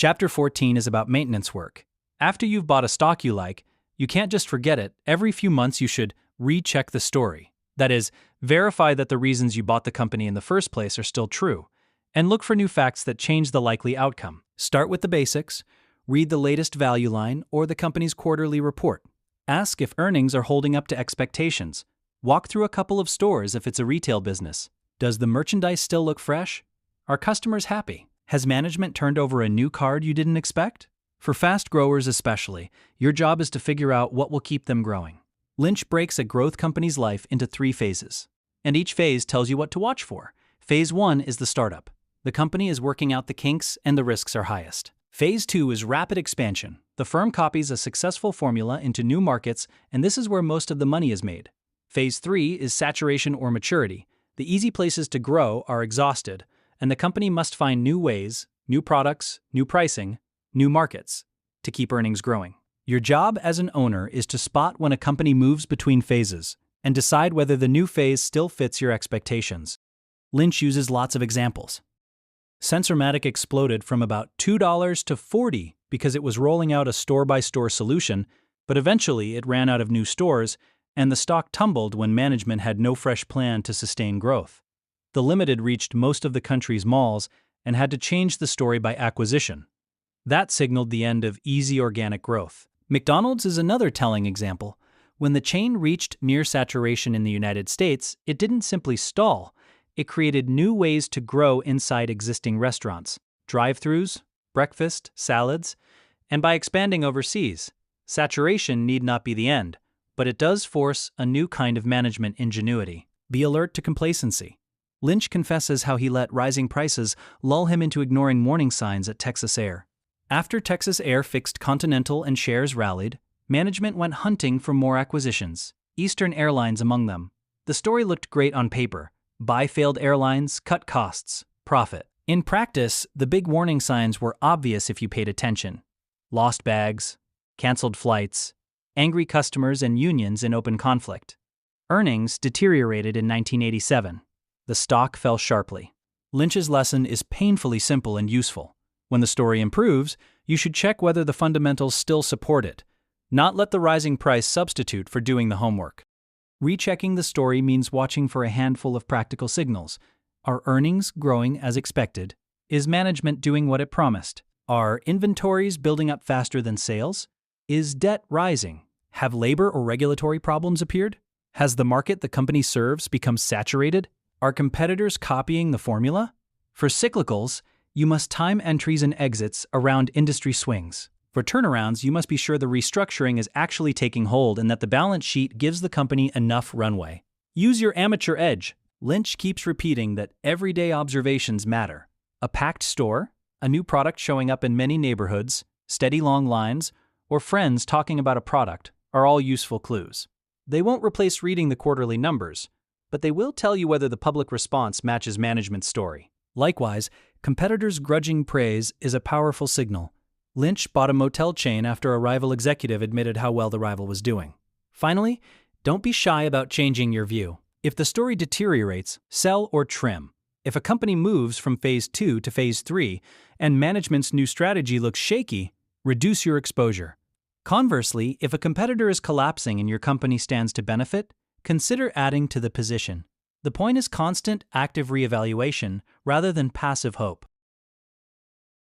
Chapter 14 is about maintenance work. After you've bought a stock you like, you can't just forget it. Every few months you should recheck the story. That is, verify that the reasons you bought the company in the first place are still true, and look for new facts that change the likely outcome. Start with the basics, read the latest value line or the company's quarterly report. Ask if earnings are holding up to expectations. Walk through a couple of stores if it's a retail business. Does the merchandise still look fresh? Are customers happy? Has management turned over a new card you didn't expect? For fast growers especially, your job is to figure out what will keep them growing. Lynch breaks a growth company's life into 3 phases, and each phase tells you what to watch for. Phase 1 is the startup. The company is working out the kinks and the risks are highest. Phase 2 is rapid expansion. The firm copies a successful formula into new markets, and this is where most of the money is made. Phase 3 is saturation or maturity. The easy places to grow are exhausted, and the company must find new ways, new products, new pricing, new markets to keep earnings growing. Your job as an owner is to spot when a company moves between phases and decide whether the new phase still fits your expectations. Lynch uses lots of examples. Sensormatic exploded from about $2 to $40 because it was rolling out a store-by-store solution, but eventually it ran out of new stores and the stock tumbled when management had no fresh plan to sustain growth. The Limited reached most of the country's malls and had to change the story by acquisition. That signaled the end of easy organic growth. McDonald's is another telling example. When the chain reached near saturation in the United States, it didn't simply stall. It created new ways to grow inside existing restaurants, drive-thrus, breakfast, salads, and by expanding overseas. Saturation need not be the end, but it does force a new kind of management ingenuity. Be alert to complacency. Lynch confesses how he let rising prices lull him into ignoring warning signs at Texas Air. After Texas Air fixed Continental and shares rallied, management went hunting for more acquisitions, Eastern Airlines among them. The story looked great on paper. Buy failed airlines, cut costs, profit. In practice, the big warning signs were obvious if you paid attention. Lost bags, canceled flights, angry customers and unions in open conflict. Earnings deteriorated in 1987. The stock fell sharply. Lynch's lesson is painfully simple and useful. When the story improves, you should check whether the fundamentals still support it, not let the rising price substitute for doing the homework. Rechecking the story means watching for a handful of practical signals. Are earnings growing as expected? Is management doing what it promised? Are inventories building up faster than sales? Is debt rising? Have labor or regulatory problems appeared? Has the market the company serves become saturated? Are competitors copying the formula? For cyclicals, you must time entries and exits around industry swings. For turnarounds, you must be sure the restructuring is actually taking hold and that the balance sheet gives the company enough runway. Use your amateur edge. Lynch keeps repeating that everyday observations matter. A packed store, a new product showing up in many neighborhoods, steady long lines, or friends talking about a product are all useful clues. They won't replace reading the quarterly numbers, but they will tell you whether the public response matches management's story. Likewise, competitors' grudging praise is a powerful signal. Lynch bought a motel chain after a rival executive admitted how well the rival was doing. Finally, don't be shy about changing your view. If the story deteriorates, sell or trim. If a company moves from phase 2 to phase 3 and management's new strategy looks shaky, reduce your exposure. Conversely, if a competitor is collapsing and your company stands to benefit, consider adding to the position. The point is constant, active reevaluation rather than passive hope.